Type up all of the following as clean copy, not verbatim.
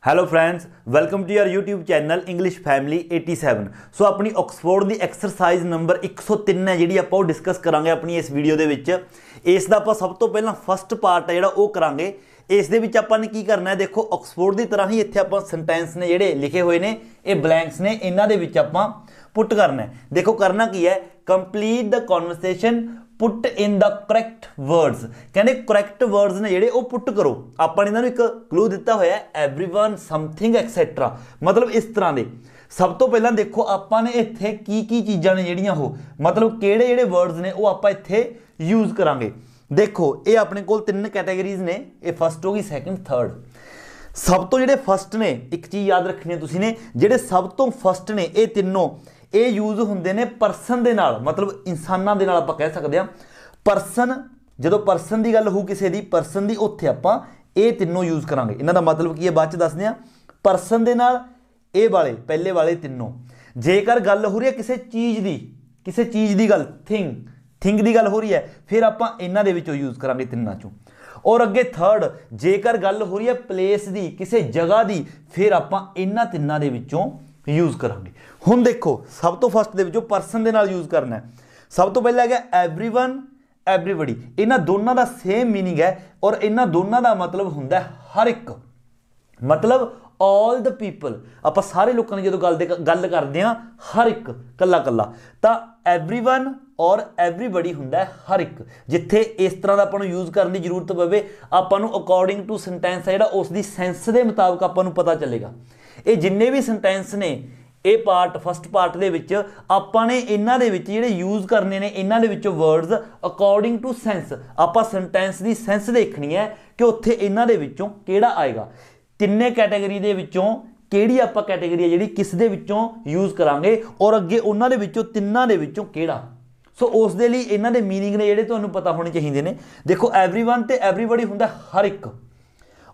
Hello friends, welcome to your YouTube channel English family 87। So अपनी Oxford की exercise number 103 है जी आप discuss करांगे अपनी इस वीडियो के। इसका आप सब तो पहला फस्ट पार्ट है जो करांगे। इस आपने की करना है, देखो ऑक्सफोर्ड की तरह ही इतने आप सेंटेंस ने जोड़े लिखे हुए ने ये ब्लैंक्स ने, इन्होंने आप पुट करना है। देखो करना की है, complete the conversation put in the correct words. कहने करैक्ट वर्ड्स ने जेडे वो पुट करो। आपने इन्होंने एक क्लू दिता हुआ है, एवरीवन समथिंग एक्सैट्रा, मतलब इस तरह के। सब तो पहला देखो आपने इत्थे की चीज़ां ने जिहड़ियां हो, मतलब किहड़े जिहड़े वर्ड्स ने वो आप इत्थे यूज करांगे। देखो ये अपने कोल तीन कैटेगरीज ने, ये फस्ट होगी, सैकेंड, थर्ड। सब तो जिहड़े फस्ट ने, एक चीज़ याद रखनी है तुसीं ने, जिहड़े सब तो फस्ट ने ये तीनों ये यूज होंदे ने परसन दे नाल, मतलब इंसानां दे नाल आपां कह सकते हैं। परसन, जो परसन की गल हो किसी की, परसन की उत्थे आपां ये तीनों यूज करांगे। इन्हां दा मतलब की है बाद च दसदे हां। परसन दे नाल ये वाले पहले वाले तीनों। जेकर गल हो रही है किसी चीज़ की गल, थिंग की गल हो रही है, फिर आपां इन्हां दे विचों यूज करांगे तीनों चों। और अगे थर्ड, जेकर गल हो रही है प्लेस की, किसी जगह की, फिर आपां इन्हां तीनों दे विचों यूज करांगे। हुण देखो सब तो फस्ट दे विचों परसन दे नाल यूज करना है। सब तो पहला है एवरीवन, एवरीबडी। इन्हां दोनों का सेम मीनिंग है और इन्हां दोनों का मतलब हुंदा है हर एक, मतलब ऑल द पीपल। आप सारे लोगों ने जो गल करते हैं हर एक कला कला, तो एवरीवन और एवरीबडी हुंदा है हर एक। जिथे इस तरह का आपको यूज करने की जरूरत पवे, आपको अकॉर्डिंग टू सेंटेंस है जिहड़ा उसकी सेंस के मुताबिक आपको पता चलेगा। ये जिन्ने भी सेंटेंस ने, ये पार्ट फस्ट पार्ट दे विच आपने इन्हां दे विच जिहड़े यूज करने ने, इन्हां दे विचों वर्ड्स अकॉर्डिंग टू सेंस, आपां सेंटेंस की सेंस देखनी है कि उत्थे इन्हां दे विचों किहड़ा आएगा। तिन्ने कैटेगरी दे विचों किहड़ी आपां कैटेगरी है जिहड़ी किस दे विचों यूज करांगे, और अगे उन्हां दे विचों तिन्नां दे विचों किहड़ा। सो उस दे लई इन्हां दे मीनिंग ने जिहड़े तुहानूं पता होने चाहिए ने। देखो एवरीवन ते एवरीबडी हुंदा हर एक,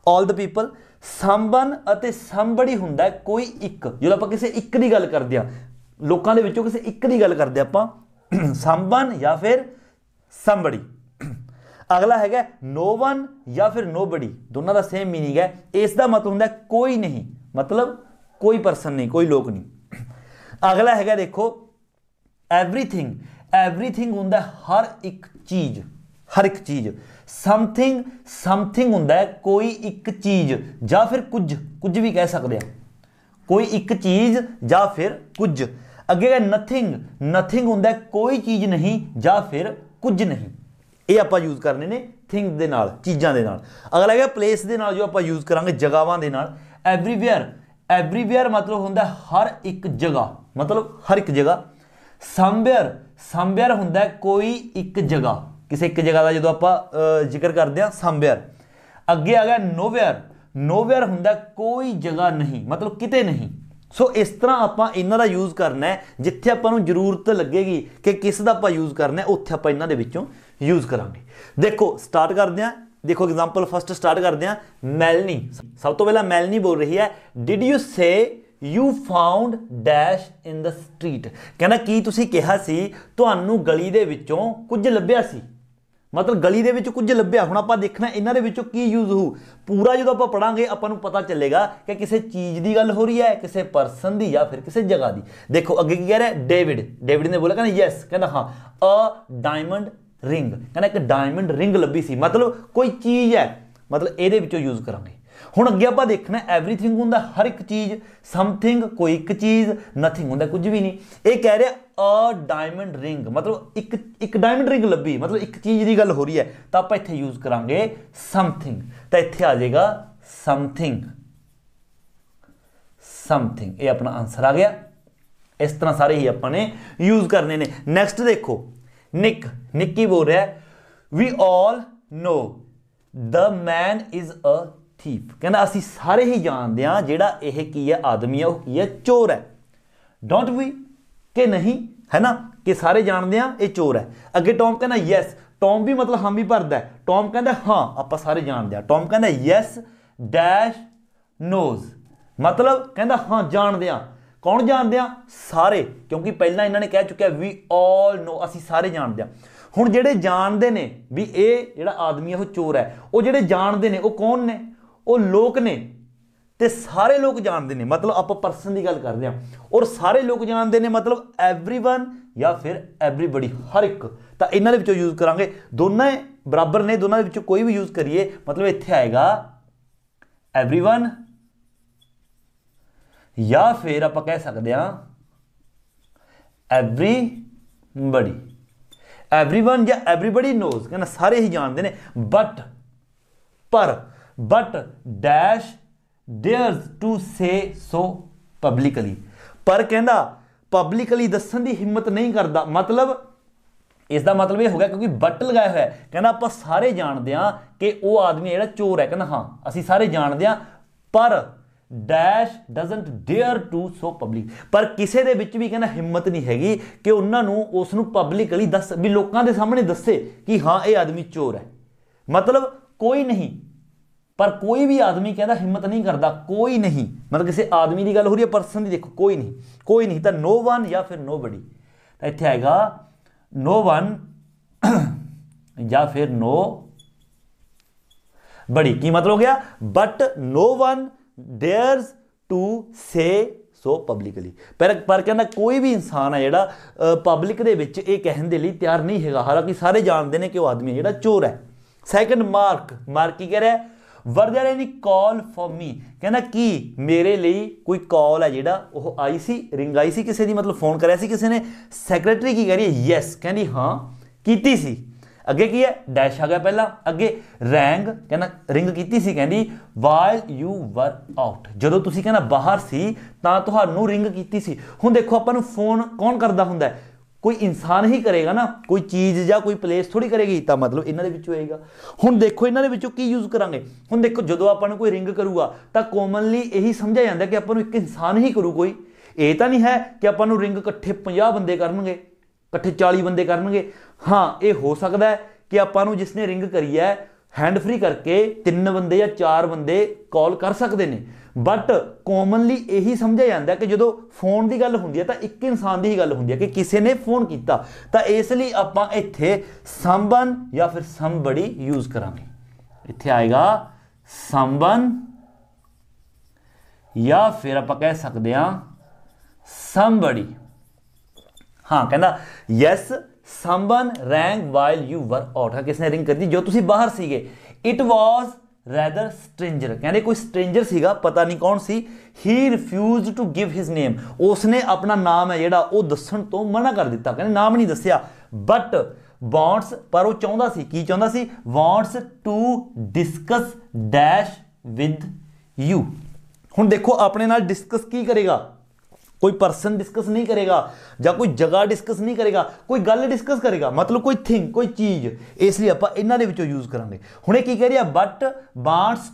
ऑल द पीपल। समवन अते समबडी हुंदा है कोई एक। जो आप किसी एक की गल करते हैं, लोगों के विचों किसी एक की गल करते आप, समवन या फिर समबडी। अगला है नो वन या फिर नो बडी, दोनों का सेम मीनिंग है। इसका मतलब होंदा है कोई नहीं, मतलब कोई परसन नहीं, कोई लोग नहीं। अगला है देखो एवरीथिंग, एवरीथिंग होंदा है हर एक चीज, हर एक चीज। समथिंग, समथिंग होंदा है कोई एक चीज या फिर कुछ भी कह सकते हैं, कोई एक चीज या फिर कुछ। अगे है नथिंग, नथिंग होंदा है कोई चीज नहीं या फिर कुछ नहीं। ये आप यूज करने ने थिंग दे नाल, चीज़ों के नाल। अगला है प्लेस दे नाल, जो आप यूज करांगे जगहों के नाल। एवरीवेयर, एवरीवेयर मतलब होंदा है हर एक जगह, मतलब हर एक जगह। समवेयर, समवेयर होंदा है कोई एक जगह, किसी एक जगह का जो आप जिक्र करते हैं समवेयर। अगे आ गया नोवेयर, नोवेयर होंदा है कोई जगह नहीं, मतलब किते नहीं। सो इस तरह आप इन्हां दा यूज करना है, जिथे आपां जरूरत लगेगी कि किस दा आपां यूज करना है, उत्थे आपां इन्हां दे विचों यूज करांगे। देखो स्टार्ट करते हैं। देखो एग्जाम्पल फस्ट स्टार्ट करते हैं। मेलनी, सब तो पहला मेलनी बोल रही है, डिड यू से you found dash in the street. कहना की तुसीं कहा सी तुहानूं गली दे विचों कुछ लभ्या सी, मतलब गली दे विच कुछ लभ्या। हुण आपां देखना इन्हां दे विचों की यूज हो, पूरा जो आपां पढ़ांगे आपां नूं पता चलेगा कि किसी चीज़ की गल हो रही है, किसी परसन की या फिर किसी जगह की। देखो अगे की कह रहा है डेविड, डेविड ने बोला कहना यस, कहना हाँ अ डायमंड रिंग, कहना एक डायमंड रिंग लभी सी, मतलब कोई चीज़ है, मतलब ये यूज करांगे। हुण अगे आपां देखना एवरीथिंग होंदा हर एक चीज़, समथिंग कोई एक चीज़, नथिंग होंदा कुछ भी नहीं। ये कह रहे अ डायमंड रिंग, मतलब एक डायमंड रिंग लभी, मतलब एक चीज़ की गल हो रही है, तो आप इत्थे यूज करांगे समथिंग। तो इत्थे आ जाएगा समथिंग, समथिंग। ये अपना आंसर आ गया। इस तरह सारे ही अपने यूज करने ने। नैक्सट देखो निक, निक्की बोल रहा है we all know the man is a thief. कहना असी सारे ही जानते हैं जिहड़ा यह की है आदमी है, वह की है, चोर है। डोंट वी, कि नहीं, है ना, कि सारे जानते हैं ये चोर है। अगे टॉम कहना यस, टॉम भी मतलब हम भी भरदा है। टॉम कहता हाँ आप सारे जानते हैं। टॉम कहना यस डैश नोज, मतलब कहता हाँ जानते हैं। कौन जानते हैं? सारे, क्योंकि पहला इन्होंने कह चुका वी ऑल नो, असी सारे जानते हैं। हुण जिहड़े जानते ने भी ये जिहड़ा आदमी है वो चोर है, वो जिहड़े जानते ने वो कौन ने? वो लोग ने ਤੇ ਸਾਰੇ ਲੋਕ ਜਾਣਦੇ ਨੇ, ਮਤਲਬ ਆਪਾਂ ਪਰਸਨ ਦੀ ਗੱਲ ਕਰਦੇ ਹਾਂ, ਔਰ ਸਾਰੇ ਲੋਕ ਜਾਣਦੇ ਨੇ ਮਤਲਬ एवरीवन ਜਾਂ ਫਿਰ एवरीबॉडी, ਹਰ ਇੱਕ। ਤਾਂ ਇਹਨਾਂ ਦੇ ਵਿੱਚੋਂ ਯੂਜ਼ ਕਰਾਂਗੇ, ਦੋਨਾਂ ਬਰਾਬਰ ਨੇ, ਦੋਨਾਂ ਦੇ ਵਿੱਚੋਂ ਕੋਈ ਵੀ ਯੂਜ਼ ਕਰੀਏ ਮਤਲਬ ਇੱਥੇ ਆਏਗਾ एवरीवन ਜਾਂ ਫਿਰ ਆਪਾਂ ਕਹਿ ਸਕਦੇ ਹਾਂ एवरीबॉडी। एवरीवन ਜਾਂ एवरीबॉडी नोज, कहना सारे ही जानते हैं, but dash dares to say so publicly, पर कहना पब्लिकली दसन की हिम्मत नहीं करता। मतलब इसका मतलब ये हो गया क्योंकि बट लगाया हुआ है, कहना आप सारे जानते हैं कि वो आदमी है चोर है, कहना हाँ असी सारे जानते हैं, पर dash doesn't dare to so public, पर किसी दे विच भी कहना हिम्मत नहीं हैगी कि उन्होंने उसनू पब्लिकली दस भी लोगों के सामने दसे कि हाँ ये आदमी चोर है। मतलब कोई नहीं, पर कोई भी आदमी कहता हिम्मत नहीं करता, कोई नहीं, मतलब किसी आदमी की गल हो रही है, पर्सन की देखो कोई नहीं, तो नो वन या फिर नो बडी। तो इत्थे आएगा नो वन या फिर नो बड़ी। की मतलब हो गया, but no one dares to say so publicly, पर कहना कोई भी इंसान है जिहड़ा पब्लिक दे विच ये कहण दे लई तैयार नहीं हैगा, हालांकि सारे जानते हैं कि वो आदमी है जिहड़ा चोर है। सैकंड मार्क की कह रहा है, were there any call for me, कहना कि मेरे लिए कोई कॉल है जिहड़ा वो आई सी, रिंग आई सी किसी दी, मतलब फोन कराया सी किसी ने। सैकरेटरी की कह रही है यस, कहनी हाँ कीती सी। अगे की है, डैश आ गया पहला, अगे रैंग, कहना रिंग कीती सी, कहनी वाइल यू वर आउट, जदों तुसीं कहना बाहर सी तां तुहानूं रिंग कीती सी। हुण देखो आपां नूं फोन कौन करदा हुंदा है, कोई इंसान ही करेगा ना, कोई चीज़ या कोई प्लेस थोड़ी करेगी, तो मतलब इन्हां दे विचों आएगा। हुण देखो इन्हां दे विचों की यूज़ करांगे, हुण देखो जदों आपां नूं कोई रिंग करूगा तो कॉमनली यही समझा जाता कि आपां नूं एक इंसान ही करू, कोई ये तो नहीं है कि आपां नूं रिंग इकट्ठे 50 बंदे करनगे, इकट्ठे 40 बंदे करनगे। हाँ ये हो सकता है कि आपां नूं जिसने रिंग करी है हैंड फ्री करके 3 बंदे या 4 बंदे कॉल कर सकते हैं, बट कॉमनली यही समझा जाता है कि जो फोन की गल होंदी है तो एक इंसान की ही गल होंदी है कि किसी ने फोन किया, तो इसलिए आपां इत्थे समवन या फिर समबडी यूज करांगे। इत्थे आएगा समवन या फिर आपां कह सकते हैं समबडी। हाँ कहना yes someone wrong while you were out, किसने रिंग कर दी जो तुसी बाहर सीगे। इट वॉज रैदर स्ट्रेंजर, कहते कोई स्ट्रेंजर सीगा, पता नहीं कौन सी। He refuse to give his name, उसने अपना नाम है जिहड़ा वो दस्सण तो मना कर दिता, कहते नाम नहीं दस्सिया। बट वॉन्ट्स, पर वो चाहता सी, की चाहता सी, wants to discuss dash with you. हुण देखो अपने नाल डिस्कस की करेगा, कोई पर्सन डिस्कस नहीं करेगा या कोई जगह डिस्कस नहीं करेगा, कोई गल डिस्कस करेगा, मतलब कोई थिंग कोई चीज़, इसलिए आप इन्हां दे विचों यूज करांगे। हुणे की कह रही है, but wants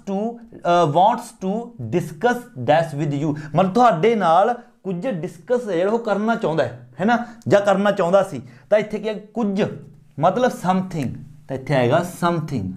to discuss dash with you, मतलब तुहाडे नाल कुछ डिस्कस जिहड़ा करना चाहुंदा है ना, जां करना चाहुंदा सी। तां इत्थे की कुछ मतलब समथिंग, तां इत्थे आएगा समथिंग,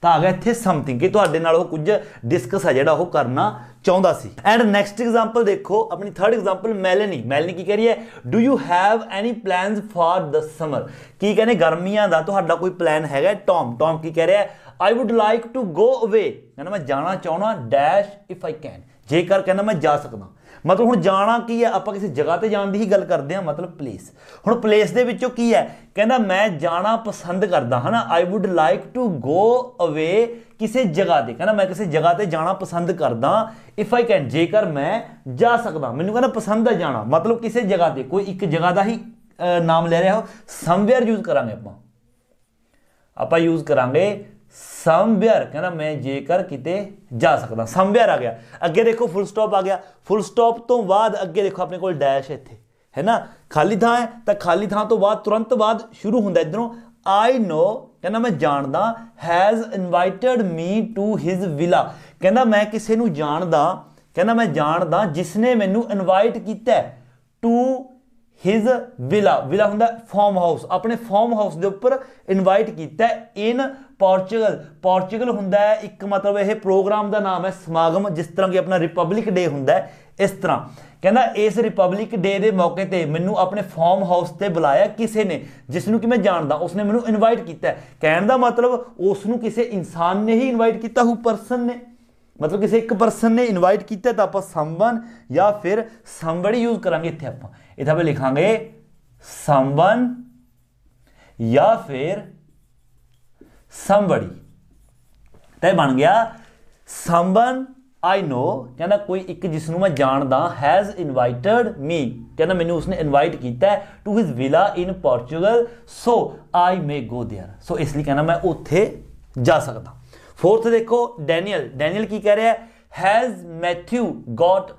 तो आ गया इत्थे समथिंग कि तुहाडे नाल वो कुछ डिस्कस है जिहड़ा वो करना चाहुंदा सी। एंड नैक्सट एग्जाम्पल देखो, अपनी थर्ड एग्जाम्पल मैलनी की कह रही है, do you have any plans for the summer, की कहने गर्मियां दा तुहाडा कोई प्लान हैगा। टॉम की कह रहा है, I would like to go away, कहना मैं जाना चाहना डैश इफ आई कैन, जेकर कहना मैं जा सकदा। मतलब हुण जाना की है, आप किसी जगह ते जाण दी ही गल करते हैं, मतलब प्लेस। हुण प्लेस दे विचों की है, कहना मैं जाना पसंद करदा है ना, I would like to go away किसी जगह ते, कहना मैं किसी जगह ते जाना पसंद करदा, इफ आई कैन जेकर मैं जा सकदा, मैनूं कहना पसंद है जाना, मतलब किसी जगह ते, कोई एक जगह का ही नाम ले रहा हो। समवेयर यूज करांगे आपां यूज करांगे समवेयर, कहना मैं जेकर किते जा सकदा, समवेयर आ गया। अगे देखो फुल स्टॉप आ गया, फुल स्टॉप तो बाद अगे देखो अपने कोल डैश है इत्थे, है ना, खाली थां है, तो खाली थां तो बाद तुरंत बाद शुरू हुंदा इधरों आई नो, कहना मैं जानदा, has invited me to his villa, कहना मैं किसी नूं जानदा, कहना मैं जानदा जिसने मैनू इनवाइट किया टू हिज विला, विला हुंदा फार्म हाउस, अपने फार्म हाउस के उपर इनवाइट किया इन पोर्चुगल। पोर्चुगल हुंदा है एक, मतलब यह प्रोग्राम का नाम है समागम, जिस तरह कि अपना रिपब्लिक डे हुंदा है इस तरह, कहना इस रिपब्लिक डे के मौके पर मैनू अपने फार्म हाउस से बुलाया किसी ने जिसनों कि मैं जानदा, उसने मैनू इनवाइट किया। कहने का मतलब उसनों किसी इंसान ने ही इनवाइट किया हो, परसन ने, मतलब किसी एक परसन ने इनवाइट किया। तो आप समवन या फिर समबडी यूज करांगे। इत्थे आप लिखांगे समवन या फिर समबडी। तो बन गया समवन आई नो, कहना कोई एक जिसनों मैं जानदा, हैज़ इनवाइटेड मी, कहना मैंने उसने इनवाइट किया to his villa in Portugal, so I may go there, so इसलिए कहना मैं उत्थे जा सकता। फोर्थ देखो डैनियल, डैनियल की कह रहा है, has Matthew got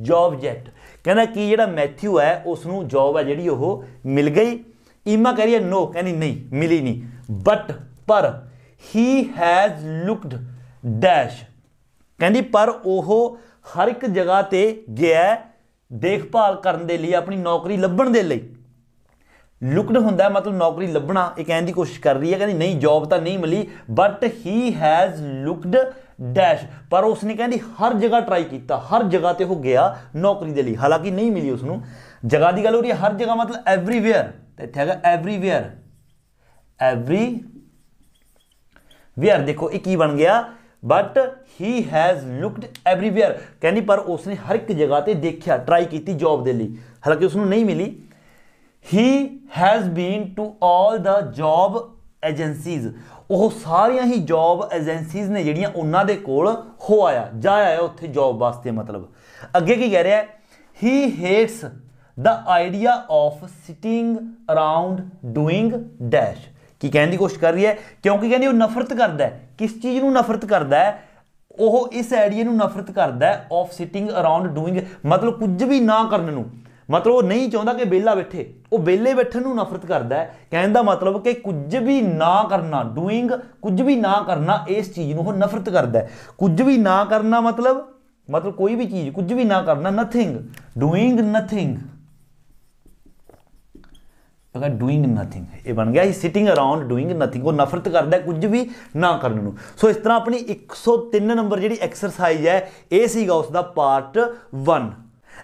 job jet, कहना कि जो मैथ्यू है उसनों जॉब है जी वो मिल गई। ईमा कह रही है नो, कहनी नहीं मिली नहीं, बट पर ही हैज़ लुकड डैश, कहती पर वह हर एक जगह ते गया देखभाल करने के लिए, अपनी नौकरी लभण के लिए। लुकड होंदा है मतलब नौकरी लभना, ये कहने की कोशिश कर रही है, कहती नहीं जॉब तो नहीं मिली, but he has looked dash, पर उसने कहती हर जगह ट्राई किया, हर जगह ते वो गया नौकरी के लिए, हालांकि नहीं मिली उसनों। जगह की गल हो रही है, हर जगह मतलब एवरीवेयर, तो इत्थे हैगा एवरीवेयर, एवरीवेयर देखो ये की बन गया, but he has looked everywhere, कहनी पर उसने हर एक जगह ते देखा, ट्राई की जॉब के लिए, हालांकि उसनों नहीं मिली। He has been to all the job agencies, वो सारिया ही जॉब एजेंसीज ने जिहड़ियां उन्हां दे कोल हो आया, जा आया उत्थे जॉब वास्ते। मतलब अगे की कह रहा है, he hates the idea of sitting around doing dash, की कहने की कोशिश कर रही है, क्योंकि कहनी वो नफरत करता है, किस चीज़ को नफरत करता है, वह इस आइडिया को नफरत करता है, ऑफ सिटिंग अराउंड डूइंग, मतलब कुछ भी ना करने नूं, मतलब वो नहीं चाहता कि बेला बैठे, वो बेले बैठन नूं नफरत करता है। कहने का मतलब कि कुछ भी ना करना, डूइंग कुछ भी ना करना, इस चीज़ को नफरत करता है। कुछ भी ना करना मतलब कोई भी चीज़ कुछ भी ना करना, nothing, doing nothing, doing nothing, ये बन गया सिटिंग अराउंड डूइंग नथिंग, वो नफरत करता है कुछ भी ना करने नूं। सो इस तरह अपनी 103 नंबर जी एक्सरसाइज है ये सीगा उसका पार्ट 1।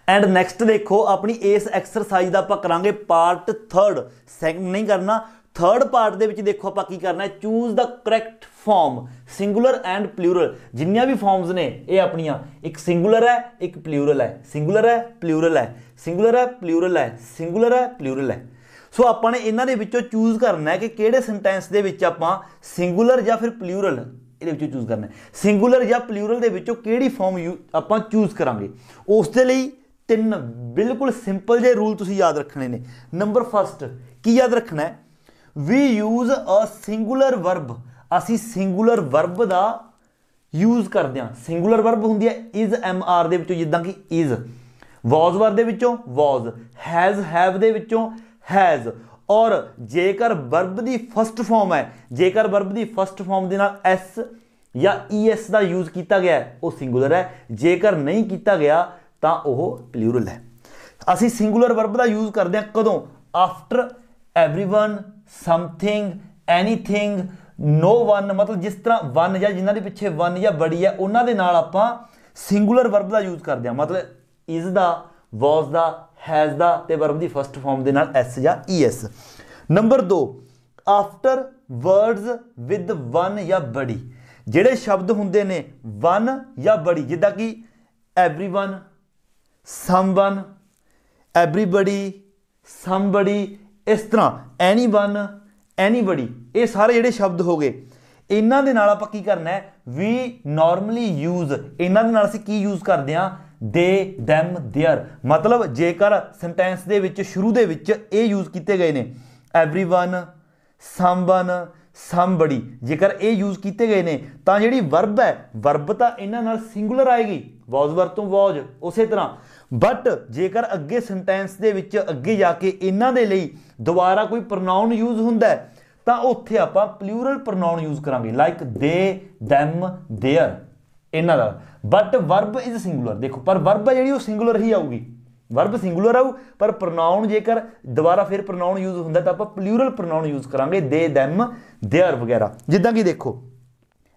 एंड नैक्सट देखो अपनी इस एक्सरसाइज का आप करांगे पार्ट 3, सैकेंड नहीं करना। थर्ड पार्ट के देखो आप की करना है, choose the correct form singular and plural, जिन्नियां भी फॉर्म्स ने ये अपनिया, एक सिंगुलर है एक प्लूरल है, सिंगुलर है प्लूरल है, सिंगुलर है प्लूरल है, सिंगुलर है प्लूरल है। सो आपने इन्हां दे विचों चूज करना है कि किहड़े सेंटेंस दे विच आपां सिंगुलर या फिर प्लूरल ये चूज करना है, सिंगुलर या प्लूरल दे विचों किहड़ी फॉर्म आपां चूज करांगे। उस दे लई 3 बिल्कुल सिंपल जे रूल तुसीं याद रखने ने। नंबर फर्स्ट की याद रखना है, we use a singular verb, असीं सिंगुलर वर्ब दा यूज करदे हां। सिंगुलर वर्ब हुंदी है इज MR दे विचों, जिद्दां कि इज, वॉज वर्ब दे विचों वॉज, हैज़ हैव दे विचों हैज़, और जेकर वर्ब दी फर्स्ट फॉर्म है, जेकर वर्ब दी फर्स्ट फॉर्म दे नाल एस या ES का यूज किया गया है वो सिंगुलर है, जेकर नहीं किया गया तो वह प्लूरल है। असी सिंगुलर वर्ब का यूज करते हैं कदों, after everyone, something, anything, no one, मतलब जिस तरह वन या जिन्होंने पिछे वन या बड़ी है उन्होंने नाल आपां सिंगुलर वर्ब का यूज करते हैं, मतलब इज दा, वॉज दा, हैज़ दा ते वर्ब दी फर्स्ट फॉर्म दे नाल एस या ES। Number 2, after words with one या बड़ी, जिहड़े शब्द हुंदे ने वन या बड़ी, जिद्दां कि एवरीवन, समवन, एवरीबडी, समबडी, इस तरह एनीवन, एनीबडी, ये सारे जिहड़े शब्द हो गए, इन्हां दे नाल आपां की करना है, वी नॉर्मली यूज, इन्हां दे नाल असीं की यूज करदे हां, दे, दैम, देयर, मतलब जेकर सेंटेंस दे विच शुरू दे विच ये यूज किए गए ने एवरीवन, समवन, समबडी, जेकर ये यूज किए गए ने तो जिहड़ी वर्ब है, वर्ब तो इन्हां नाल सिंगुलर आएगी, वॉज वर्ब तो वॉज उस तरह, बट जेकर अगे सेंटेंस दे विच अगे जाके इन्हां दे लई दोबारा कोई प्रनाउन यूज हुंदा है तो उत्थे आपां प्लूरल प्रनाउन यूज करांगे, लाइक दे, दैम, देयर, इन्हां दा। बट वर्ब इज सिंगुलर, देखो पर वर्ब है जी सिंगुलर ही आऊगी, वर्ब सिंगुलर आऊ, पर प्रनाउन जेकर दोबारा फिर प्रनाउन यूज होंदा तो आप प्लूरल प्रनाउन यूज करांगे, दे, दैम, देयर वगैरह। जिद्दां कि देखो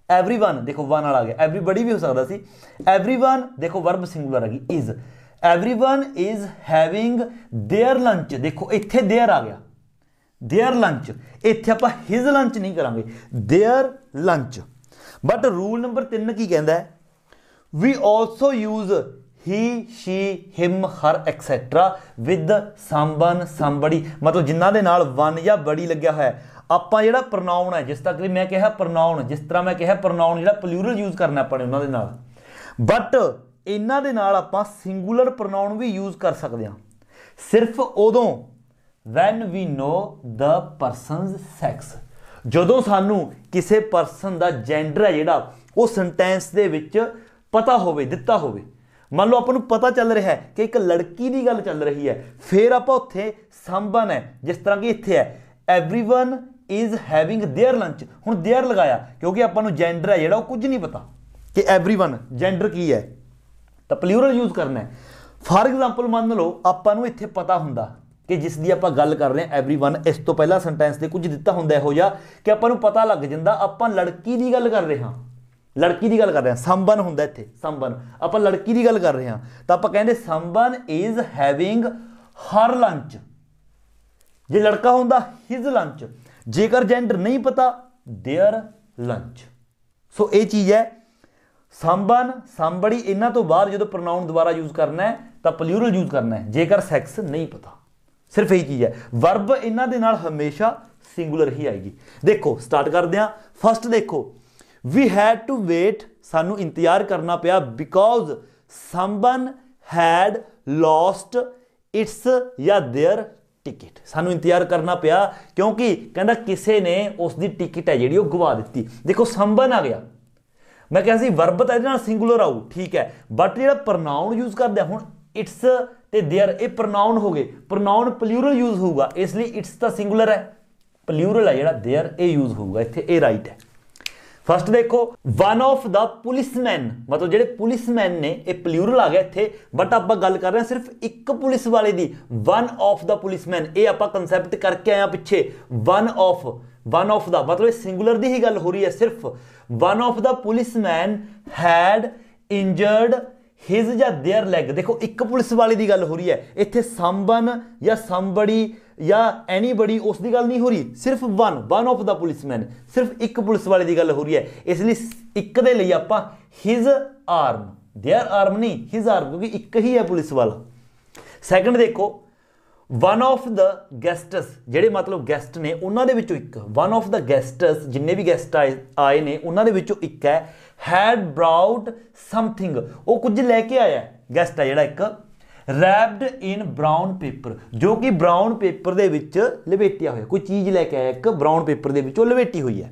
एवरीवन, देखो वन वाला आ गया, एवरीबडी भी हो सकता सी, एवरीवन देखो वर्ब सिंगुलर आ गई is, everyone is having their lunch, देखो इत्थे देयर आ गया, देयर लंच, इत्थे आपां हिज लंच नहीं करांगे, their lunch. But rule number 3 की कहता है, we also use he she him her etcetera with someone somebody, मतलब जिन्हां दे नाल वन या बड़ी लग्या होया है, ਆਪਾਂ ਜਿਹੜਾ ਪ੍ਰੋਨਾउन है, जिस तरह मैं कहा ਪ੍ਰੋਨਾउन, जिस तरह मैं कहा ਪ੍ਰੋਨਾउन ਜਿਹੜਾ प्लूरल यूज करना ਆਪਾਂ ਨੇ ਉਹਨਾਂ ਦੇ ਨਾਲ, बट ਇਹਨਾਂ ਦੇ ਨਾਲ ਆਪਾਂ ਸਿੰਗੂਲਰ ਪ੍ਰੋਨਾउन भी यूज कर सकते हैं सिर्फ उदों when we know the person's sex, ਜਦੋਂ ਸਾਨੂੰ ਕਿਸੇ ਪਰਸਨ ਦਾ ਜੈਂਡਰ ਹੈ ਜਿਹੜਾ ਉਹ ਸੈਂਟੈਂਸ ਦੇ ਵਿੱਚ ਪਤਾ ਹੋਵੇ, ਦਿੱਤਾ ਹੋਵੇ। ਮੰਨ ਲਓ ਆਪਾਂ ਨੂੰ ਪਤਾ ਚੱਲ ਰਿਹਾ ਹੈ ਕਿ ਇੱਕ ਲੜਕੀ ਦੀ ਗੱਲ ਚੱਲ ਰਹੀ ਹੈ, ਫਿਰ ਆਪਾਂ ਉੱਥੇ ਸਮਵਨ ਹੈ, ਜਿਸ ਤਰ੍ਹਾਂ ਕਿ ਇੱਥੇ ਹੈ everyone is having their lunch, हुण देयर लगाया क्योंकि आपां नूं जेंडर है जिहड़ा वो कुछ नहीं पता कि एवरीवन जेंडर की है, तो प्लूरल यूज करना है। फॉर एग्जांपल मान लो आपां नूं इत्थे पता हुंदा कि जिस दी आपां गल कर रहे हैं एवरीवन, इस तो पहला सेंटेंस दे कुछ दिता हुंदा इहो जिहा कि आपां नूं पता लग जांदा आपां लड़की दी गल कर रहे हां, लड़की की गल कर रहे हैं, समवन हुंदा इत्थे समवन, आपां लड़की की गल कर रहे हैं, तो आपां कहंदे someone is having her lunch, जे लड़का होंदा हिज लंच, जेकर जेंडर नहीं पता देयर लंच। सो ये चीज़ है समवन समबड़ी, इन्हां तो बाद जो प्रोनाउन दोबारा यूज करना है तो प्लूरल यूज करना है, जेकर सैक्स नहीं पता, सिर्फ यही चीज़ है। वर्ब इन्हां दे नाल हमेशा सिंगुलर ही आएगी। देखो स्टार्ट करते हैं। फस्ट देखो, वी हैड टू वेट, सानू इंतजार करना पिया because someone had lost its या देयर टिकट, सानू इंतजार करना पिया क्योंकि कहता किसी ने उसकी टिकट है जी गवा दी। देखो समवन आ गया, मैं कहा सी वर्ब तो ये सिंगुलर आऊ, ठीक है, बट जो प्रोनाउन यूज करते हुण इट्स ते देयर, ये प्रोनाउन हो गए, प्रोनाउन प्लूरल यूज होगा, इसलिए इट्स तो सिंगुलर है, प्लूरल है जो देयर ये यूज होगा इत्थे, ये राइट है। फस्ट देखो वन ऑफ द पुलिसमैन, मतलब जो पुलिसमैन ने ये प्लूरल आ गया इत्थे, बट आप गल कर रहे हैं सिर्फ एक पुलिस वाले दी, वन ऑफ द पुलिसमैन, ये आप कंसैप्ट करके आए पिछे, वन ऑफ द मतलब सिंगुलर की ही गल हो रही है सिर्फ। One of the policeman had injured his या देयर लैग, देखो एक पुलिस वाले की गल हो रही है इत्थे, समवन या समबड़ी या एनीबडी उसकी गल नहीं हो रही, सिर्फ वन ऑफ द पुलिसमैन, सिर्फ एक पुलिस वाले की गल हो रही है, इसलिए एक दे लई आपां हिज आर्म, देयर आर्म नहीं हिज आर्म, क्योंकि एक ही है पुलिस वाला। सैकंड देखो वन ऑफ द गैस्टस, जेडे मतलब गैस्ट ने उन्हां दे विचों एक, वन ऑफ द गैस्टस जिन्ने भी गैस्ट आए ने उन्हां दे विचों एक है हैड ब्राउट समथिंग, वो कुछ लैके आया गैस्ट है जिहड़ा एक, रैप्ड इन ब्राउन पेपर, जो कि ब्राउन पेपर दे विच लपेटिया होया, कोई चीज़ लैके आया एक ब्राउन पेपर दे विच लपेटी हुई है,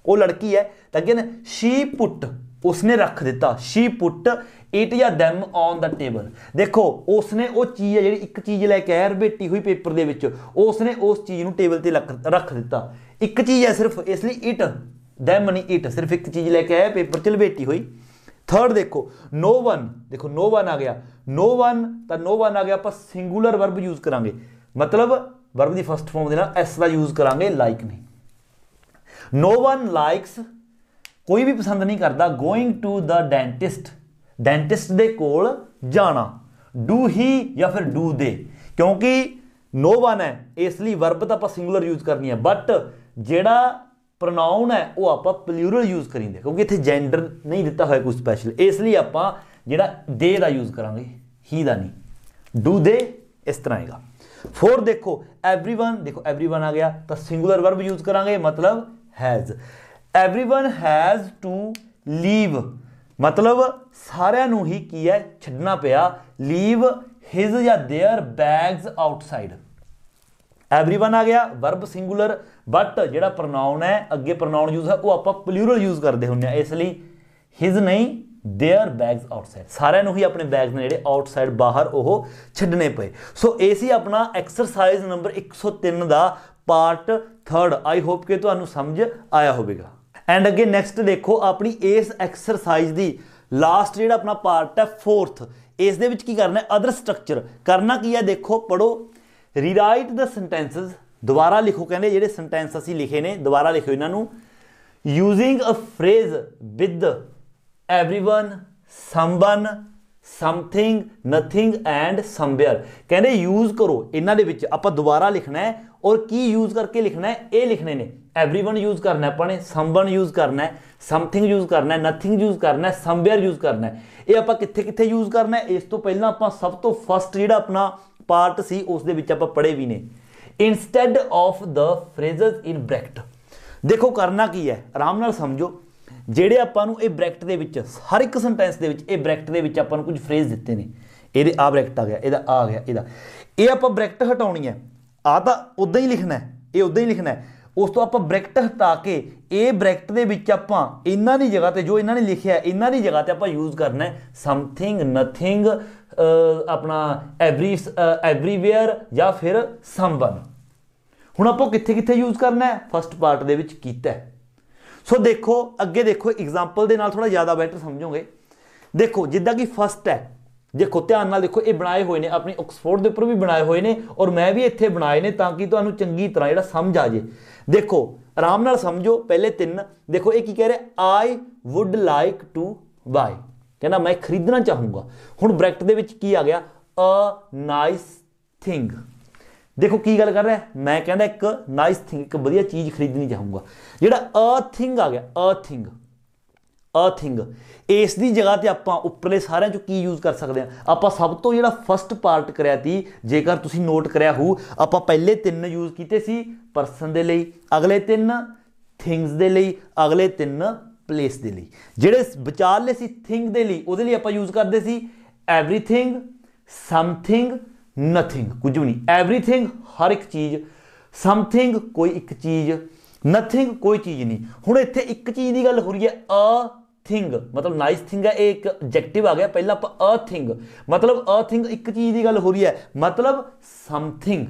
वो लड़की है। अगेन शी पुट, उसने रख दिता, शी पुट इट या दैम ऑन द टेबल, देखो उसने वो चीज़ है जी एक चीज़ लैके आया लपेटी हुई पेपर दे विच, उसने उस चीज़ नूं टेबल ते रख दिता, एक चीज़ है सिर्फ, इसलिए इट दैम नहीं इट, सिर्फ एक चीज़ लैके आया पेपर च लपेटी हुई। थर्ड देखो नो वन, देखो नो वन आ गया, नो वन तो नो वन आ गया, आप सिंगुलर वर्ब यूज करांगे, मतलब वर्ब की फस्ट फॉर्म देना एस का यूज करांगे, लाइक नहीं। नो वन लाइक्स, कोई भी पसंद नहीं करता going to the dentist, dentist दे कोल जाना, डू ही या फिर डू दे, क्योंकि नो वन है इसलिए वर्ब तो आप सिंगुलर यूज करनी है, बट जेड़ा प्रोनाउन है वो आप प्लूरल यूज करेंगे क्योंकि इत्थे जेंडर नहीं दिता हुआ कोई स्पैशल, इसलिए आप जेड़ा दे दा यूज करांगे, ही दा नहीं, डू दे इस तरह आएगा। फोर्थ देखो एवरीवन, देखो एवरीवन आ गया तो सिंगुलर वर्ब यूज करांगे, मतलब has, everyone has to leave, मतलब सारिਆਂ ਨੂੰ ही की है छड्डना पिया, लीव हिज या देयर बैग्स आउटसाइड। एवरीवन आ गया वर्ब सिंगुलर, बट जेड़ा प्रोनाउन है अगे प्रोनाउन यूज है वो आप प्लूरल यूज करते होंगे, इसलिए हिज नहीं देयर बैग्स आउटसाइड, सारिਆਂ ਨੂੰ ही अपने बैग्स ने जेडे आउटसाइड बाहर वो छड्डने पे। सो ये सी अपना एक्सरसाइज नंबर 103 का पार्ट थर्ड। आई होप कि तुहानू समझ आया होगा। एंड अगे नैक्सट देखो अपनी इस एक्सरसाइज की लास्ट जो अपना पार्ट है फोर्थ, इस दे विच की करना है अदर स्ट्रक्चर, करना की है देखो पढ़ो, रीराइट द सेंटेंसेस, दोबारा लिखो, कहते जेडे सेंटेंस असीं लिखे ने दोबारा लिखो इन्हों, using a phrase with everyone, someone, something, nothing and somewhere. कहते यूज करो इन्हां दे विच आपां दोबारा लिखना है और की यूज करके लिखना है, ये लिखने ने एवरीवन यूज करना है अपने, समवन यूज करना है, समथिंग यूज करना है, नथिंग यूज करना है, समवेयर यूज करना है। ये आपां कित्थे कित्थे यूज करना है, इस तो पहलां आपां सब तो फस्ट जिहड़ा अपना पार्ट सी उस दे विच आपां पढ़े भी ने। Instead of the phrases in bracket. देखो करना की है, आराम नाल समझो। ਜਿਹੜੇ ਆਪਾਂ ਨੂੰ ਇਹ ਬ੍ਰੈਕਟ ਦੇ ਵਿੱਚ ਹਰ ਇੱਕ ਸੈਂਟੈਂਸ ਦੇ ਵਿੱਚ ਇਹ ਬ੍ਰੈਕਟ ਦੇ ਵਿੱਚ ਆਪਾਂ ਨੂੰ ਕੁਝ ਫਰੇਜ਼ ਦਿੱਤੇ ਨੇ। ਇਹਦੇ ਆ ਬ੍ਰੈਕਟ ਆ ਗਿਆ, ਇਹਦਾ ਆ ਗਿਆ, ਇਹਦਾ ਇਹ ਆਪਾਂ ਬ੍ਰੈਕਟ ਹਟਾਉਣੀ ਹੈ। ਆ ਤਾਂ ਉਦਾਂ ਹੀ ਲਿਖਣਾ ਹੈ, ਇਹ ਉਦਾਂ ਹੀ ਲਿਖਣਾ ਹੈ। ਉਸ ਤੋਂ ਆਪਾਂ ਬ੍ਰੈਕਟ ਹਟਾ ਕੇ ਇਹ ਬ੍ਰੈਕਟ ਦੇ ਵਿੱਚ ਆਪਾਂ ਇਹਨਾਂ ਦੀ ਜਗ੍ਹਾ ਤੇ ਜੋ ਇਹਨਾਂ ਨੇ ਲਿਖਿਆ ਇਹਨਾਂ ਦੀ ਜਗ੍ਹਾ ਤੇ ਆਪਾਂ ਯੂਜ਼ ਕਰਨਾ ਹੈ ਸਮਥਿੰਗ, ਨਥਿੰਗ, ਆਪਣਾ ਐਵਰੀਵੇਅਰ ਜਾਂ ਫਿਰ ਸਮਵਨ। ਹੁਣ ਆਪਾਂ ਕਿੱਥੇ ਕਿੱਥੇ ਯੂਜ਼ ਕਰਨਾ ਹੈ, ਫਸਟ ਪਾर्ट ਦੇ ਵਿੱਚ ਕੀਤਾ। सो देखो अगे देखो एग्जाम्पल के नाल थोड़ा ज़्यादा बैटर समझोगे। देखो जिदा कि फस्ट है, देखो ध्यान नाल देखो ये बनाए हुए ने अपनी ऑक्सफोर्ड के उपर भी बनाए हुए ने और मैं भी इत्थे बनाए ने ताकि तुहानूं चंगी तरह जिहड़ा समझ आ जाए। देखो आराम नाल समझो। पहले तीन देखो ये की कह रहे, I would like to buy, कहना मैं खरीदना चाहूँगा। हुण ब्रैकेट दे विच की आ गया, अ नाइस थिंग। देखो की गल कर रहा है, मैं कहना एक नाइस थिंग, एक वधिया चीज़ खरीदनी चाहूँगा। जिहड़ा अ थिंग आ गया, अ थिंग इस दी जगह ते आपां उपरले सारिਆਂ चों की यूज़ कर सकते हैं। आपां सब तो जिहड़ा फस्ट पार्ट करिया ती, जेकर तुसीं नोट करिया हो, आपां पहले तीन यूज़ कीते सी परसन दे लई, अगले तीन थिंग्स दे लई, अगले तीन प्लेस दे लई। जिहड़े विचारले सी थिंग दे लई, उहदे लई आपां यूज़ करदे सी एवरीथिंग, समथिंग, नथिंग कुछ भी नहीं, एवरीथिंग हर एक चीज़, समथिंग कोई एक चीज़, नथिंग कोई चीज़ नहीं। हुण इत्थे एक चीज़ की गल हो रही है, अ थिंग मतलब नाइस थिंग है, एक एडजेक्टिव आ गया। पहला आप अ थिंग मतलब अ थिंग एक चीज़ की गल हो रही है, मतलब समथिंग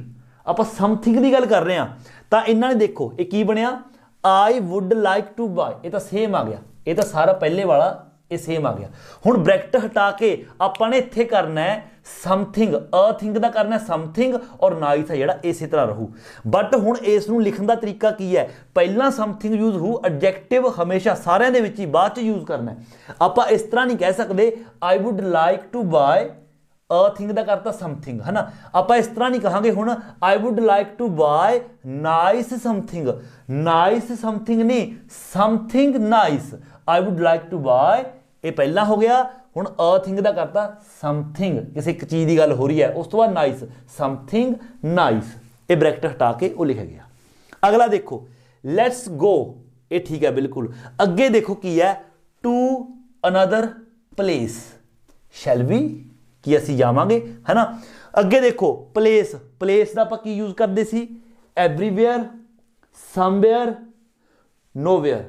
आप समथिंग की गल कर रहे हैं। तो इन्होंने देखो ये की बनया, I would like to buy, ये तो सेम आ गया, ये तो सारा पहले वाला ये सेम आ गया। हुण ब्रैकेट हटा के आपने इत्थे करना है समथिंग, अ थिंग का करना है समथिंग और नाइस है जिहड़ा इसी तरह रहू। बट हुण इस नूं लिखण दा तरीका की है, पहला समथिंग यूज हो, एडजेक्टिव हमेशा सारिਆਂ ਦੇ ਵਿੱਚ ही बाद च यूज करना है। आपां इस तरह नहीं कह सकते I would like to buy, a thing का करता समथिंग, है ना। आपां इस तरह नहीं कहांगे हुण I would like to buy nice something, nice something नहीं, something nice. I would like to buy ये पहला हो गया, हुण अ थिंग का करता समथिंग, किसी एक चीज़ की गल हो रही है, उस तो बाद नाइस, समथिंग नाइस, ये ब्रैकेट हटा के वो लिखा गया। अगला देखो लेट्स गो, ये ठीक है बिल्कुल। अगे देखो की है, to another place, shall we कि असीं जावांगे, है ना। अगे देखो प्लेस, प्लेस का आपां की यूज करते सी, एवरीवेयर, समवेयर, नोवेयर,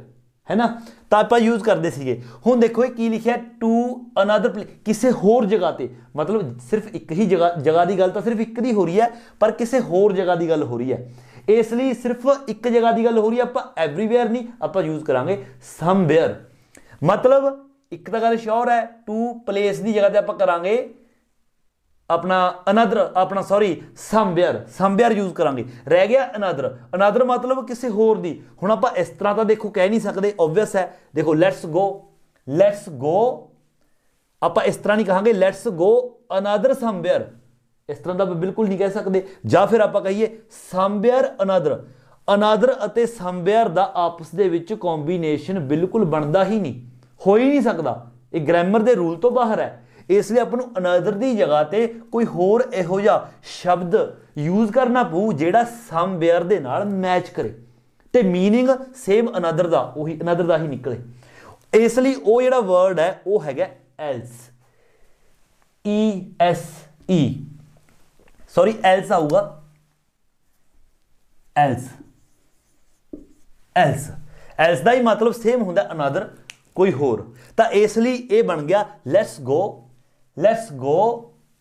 है ना। तो आप यूज करते थे। हुण देखो की लिखा, टू अनदर प्लेस, किसी होर जगह ते, मतलब सिर्फ एक ही जगह की गल तो सिर्फ एक दी हो रही है, पर किसी होर जगह की गल हो रही है। इसलिए सिर्फ एक जगह की गल हो रही है, आप एवरीवेयर नहीं, आप यूज करांगे समवेयर। मतलब एक तो गल श्योर है, टू प्लेस की जगह आप करांगे अपना अनदर, अपना सॉरी समवेयर, समवेयर यूज करांगे। रह गया अनदर, अनदर मतलब किसी होर दी। हुण आपां इस तरह तो देखो कह नहीं सकते, ऑब्वियस है। देखो लेट्स गो, लेट्स गो आपां इस तरह नहीं कहांगे लेट्स गो अनदर समवेयर, इस तरह का बिल्कुल नहीं कह सकते। या फिर आपां कहिए समवेयर अनदर, अनदर अते समवेयर दा आपस दे विच कॉम्बीनेशन बिल्कुल बनता ही नहीं, हो ही नहीं सकता, ये ग्रामर के रूल तो बाहर है। इसलिए आपनूं अनदर की जगह ते कोई होर इहो जिहा शब्द यूज करना पऊ जिहड़ा समवेयर दे नाल मैच करे ते मीनिंग सेम अनदर दा, उही अनदर दा ही निकले। इसलिए वो जिहड़ा वर्ड है वो हैगा एल्स, ESE, सॉरी एल्स आऊगा, एल्स, एल्स, एल्स का ही मतलब सेम हुंदा अनदर, कोई होर। तो इसलिए ये बन गया लेट्स गो, लेट्स गो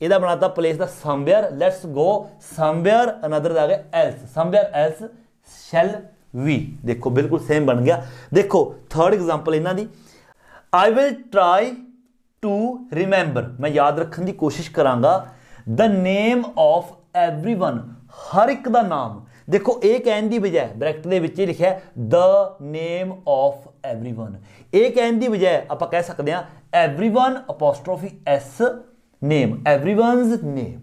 ਇਹਦਾ बनाता प्लेस का somewhere, let's go somewhere another आ गया else, somewhere else shall we. देखो बिल्कुल सेम बन गया। देखो थर्ड एग्जांपल इन्हां दी, I will try to remember, मैं याद रखने की कोशिश करांगा, द नेम ऑफ एवरीवन, हर एक का नाम, देखो ये कहने की बजाय ब्रैकेट के विच लिखा है द नेम ऑफ एवरीवन, ये कहने की बजाय आप कह सकते हैं everyone apostrophe s name, everyone's name.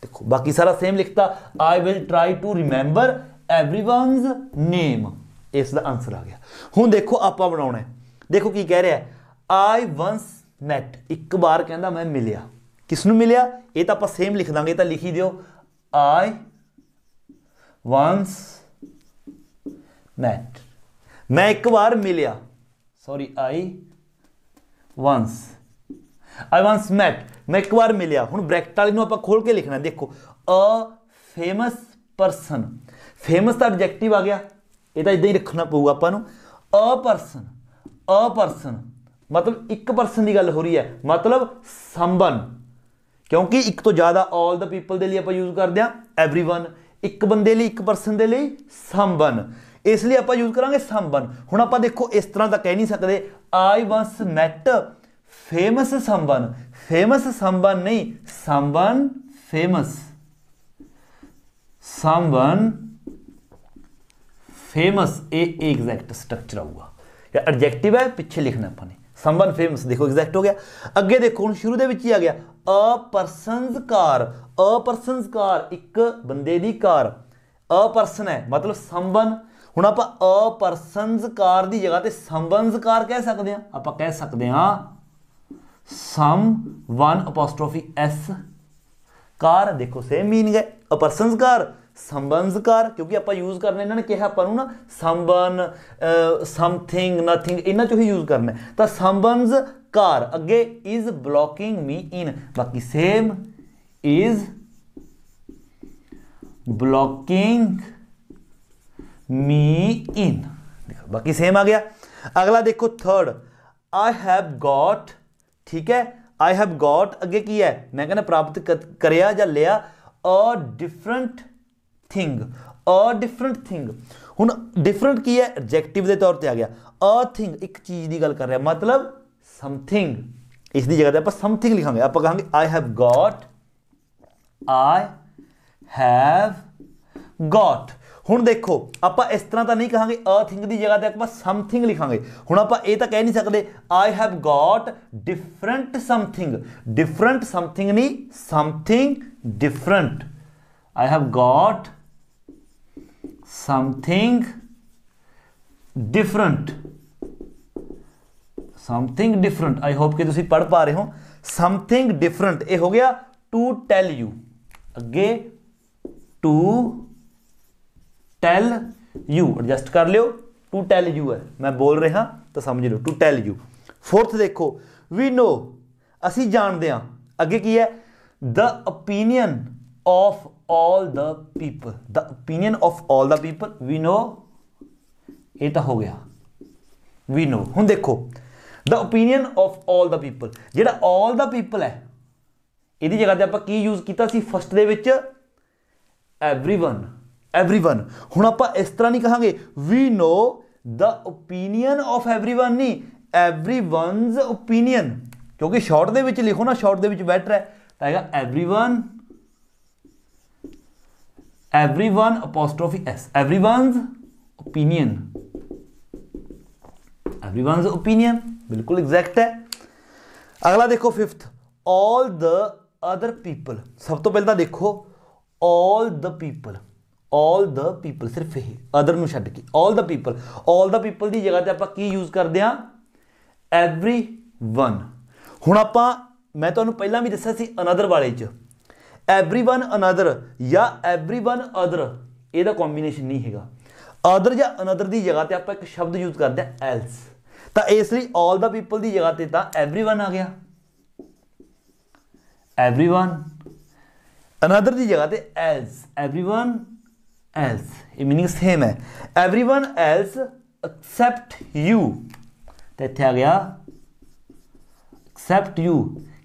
देखो बाकी सारा सेम लिखता, I will try to remember everyone's name, इसका आंसर आ गया। हुण देखो आप बनाना है, देखो की कह रहा है आई वंस मैट, एक बार कहता मैं मिलिया, किसनू मिलिया, ये तो आप सेम लिख देंगे, तो लिखी दियो आई वंस मैट, मैं एक बार मिलिया, सॉरी आई वंस मैट, मैं एक बार मिलिया। हुण ब्रैकेट वाली आप खोल के लिखना, देखो अ फेमस परसन, फेमस तो एडजैक्टिव आ गया, ये तो इदां ही रखना पऊगा आपां नूं। अ परसन मतलब एक परसन की गल हो रही है, मतलब समवन, क्योंकि एक तो ज़्यादा ऑल द पीपल के लिए आप यूज करते हैं एवरीवन, एक बंदे लिए एक परसन के लिए समवन, इसलिए आप यूज करांगे समवन। हुण आप देखो इस तरह तो कह नहीं सकते I once met famous someone, famous someone नहीं, समवन फेमस, समवन फेमस, ये एग्जैक्ट स्ट्रक्चर आऊगा, या एडजेक्टिव है पिछे लिखना अपने, समवन फेमस, देखो एग्जैक्ट हो गया। अगे देखो हुण शुरू दे विच ही आ गया अ परसनस कार, अ परसनस कार एक बंदे दी कार, अ परसन है मतलब समवन। हुण आपां अ परसनस कार की जगह ते समवनस कार कह सकते हैं, आपां कह सकते हैं समवन अपोस्ट्रोफी एस कार, देखो सेम मीनिंग है, अ परसनस कार समवनस कार, क्योंकि आप यूज करना इन्होंने कहा अपन ना समवन समथिंग नथिंग इन्हों चो ही यूज करना है, तो समवनस कार अगे इज ब्लॉकिंग मी इन, बाकी सेम इज ब्लॉकिंग मी इन, देखो बाकी सेम आ गया। अगला देखो थर्ड आई हैव गॉट, ठीक है आई हैव गॉट अगे की है, मैं कहना प्राप्त करया या लिया a different thing, a different thing. हुण डिफरेंट की है एडजेक्टिव के तौर पर आ गया, अ थिंग एक चीज़ की गल कर रहा मतलब समथिंग, इसकी जगह आप समथिंग लिखांगे, आप कहांगे I have got, I have got. हुण देखो आप इस तरह तो नहीं कहांगे अ थिंग की जगह आप समथिंग लिखांगे, हुण आप ये तो कह नहीं सकते I have got different something, different something नहीं something different, I have got something different, something different, I hope कि तुसीं पढ़ पा रहे हो। समथिंग डिफरेंट ये हो गया टू टेल यू, अगे टू टेल यू एडजस्ट कर लियो, टू टेल यू है मैं बोल रहा तो समझ लो टू टेल यू। फोर्थ देखो वी नो असी जानते हैं, अगे की है the opinion of all the people, the opinion of all the people, we know ये तो हो गया वी नो। हुण देखो the opinion of all the people, जिहड़ा ऑल द पीपल है इहदी जगह ते आपां की यूज कीता सी फर्स्ट दे विच एवरीवन, एवरीवन। हुण आपां इस तरह नहीं कहांगे we know the opinion of everyone, नहीं एवरीवनस ओपीनियन, क्योंकि शॉर्ट दे विच लिखो ना, शॉर्ट दे विच बेटर है, तो आएगा everyone, everyone apostrophe s, everyone's opinion, everyone's opinion बिल्कुल एग्जैक्ट है। अगला देखो fifth all the other people, सब तो पहले देखो all the people, all the people सिर्फ यही अदर नूं छड्ड के all the people, all the people की जगह पर आप की यूज करते हैं एवरीवन। हुण आपां मैं तुहानूं पहलां भी दस्सिया सी अनदर वाले च एवरीवन अनदर या एवरीवन अदर ਇਹਦਾ कॉम्बीनेशन नहीं है, अदर या अनदर की जगह पर आप एक शब्द यूज करते हैं एल्स, तो इसलिए ऑल द पीपल की जगह पर तो एवरीवन आ गया, एवरीवन अनदर की जगह पर एल्स, एवरीवन एल्स, ये मीनिंग सेम है, एवरीवन एल्स एक्सेप्ट यू, तो इत्थे आ गया एक्सेप्ट यू,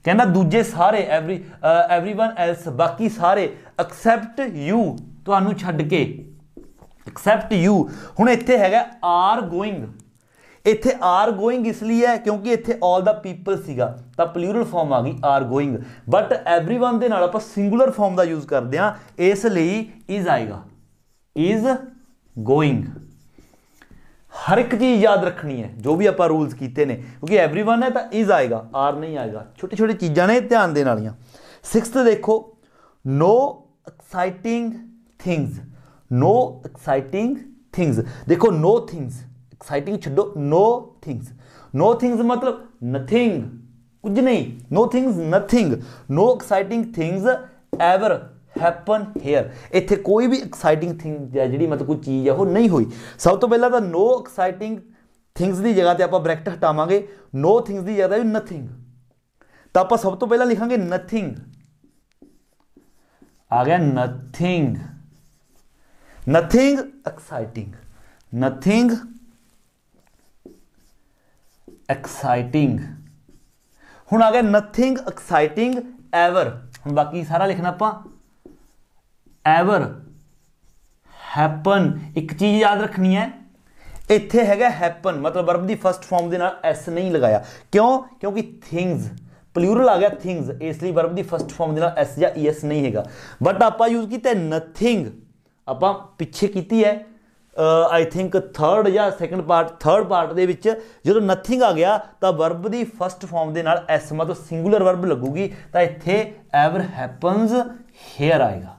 कहना दूजे सारे एवरीवन एल्स बाकी सारे एक्सेप्ट यू तुहानू छड्ड के, एक्सेप्ट यू। हुण इत्थे हैगा आर गोइंग, इत्थे आर गोइंग इसलिए है क्योंकि इत्थे ऑल द पीपल सीगा तो प्लूरल फॉर्म आ गई आर गोइंग, बट एवरीवन दे नाल आपां सिंगुलर फॉर्म का यूज करते हैं इसलिए इज आएगा, इज गोइंग। हर एक चीज याद रखनी है जो भी आप रूल्स कीते ने, क्योंकि एवरीवन है तो इज आएगा, आर नहीं आएगा। छोटी छोटी चीज़ां ने ध्यान देने वालियां। 6th देखो, no exciting things. No exciting things, देखो नो थिंग्स, एक्साइटिंग छड्डो, नो थिंग्स। नो थिंग्स मतलब नथिंग, कुछ नहीं, no things nothing. No exciting things ever happen here. इत्थे कोई भी एक्साइटिंग थिंग है जी, मतलब कोई चीज़ है वो नहीं हुई। सब तो पहला तो नो एक्साइटिंग थिंग्स की जगह पर आप ब्रैकेट हटावांगे, नो थिंग्स की जगह भी नथिंग, तो आप सब तो पहला लिखांगे नथिंग, आ गया nothing. Nothing exciting, nothing exciting. हुण आ गया नथिंग एक्साइटिंग एवर। हुण बाकी सारा लिखना आप एवर हैपन। एक चीज याद रखनी है, इत्थे हैगा हैपन, मतलब वर्ब दी फर्स्ट फॉर्म दे नाल एस नहीं लगाया। क्यों? क्योंकि थिंग्स प्लूरल आ गया थिंग्स, इसलिए वर्ब दी फर्स्ट फॉर्म दे नाल एस या ईएस नहीं हैगा। बट आप यूज किया नथिंग, आप पिछे की है आई थिंक थर्ड या सैकेंड पार्ट, थर्ड पार्ट दे विच जो नथिंग आ गया तो वर्ब दी फर्स्ट फॉर्म दे नाल एस मतलब सिंगुलर वर्ब लगूगी, तो इत्थे एवर हैपन्स हेयर आएगा।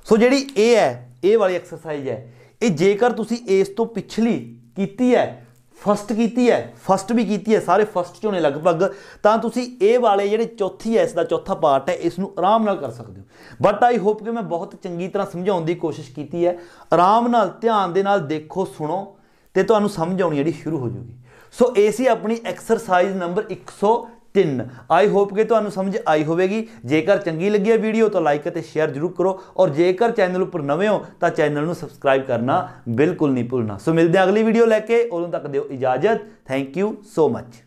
सो जिहड़ी ए है, ए वाली एक्सरसाइज है, ये जेकर तुसी इस तो पिछली कीती है, फस्ट कीती है, फस्ट भी कीती है, सारे फस्ट चों ने लगभग, तो तुसी ए वाले जिहड़े चौथी है, इसका चौथा पार्ट है, इसनूं आराम नाल कर सकते हो। बट आई होप कि मैं बहुत चंगी तरह समझाउण दी कोशिश की है। आराम नाल ध्यान दे नाल देखो, सुनो, तो तुहानूं समझ आउणी जिहड़ी शुरू हो जाएगी। सो ये सी अपनी एक्सरसाइज नंबर 103। आई होप कि तुहानूं समझ आई होगी। जेकर चंगी लगी है वीडियो तो लाइक और शेयर जरूर करो, और जेकर चैनल पर नवे हो तो चैनल को सबसक्राइब करना बिल्कुल नहीं भूलना। सो मिलते हैं अगली वीडियो लैके, उदों तक दिओ इजाजत। Thank you so much.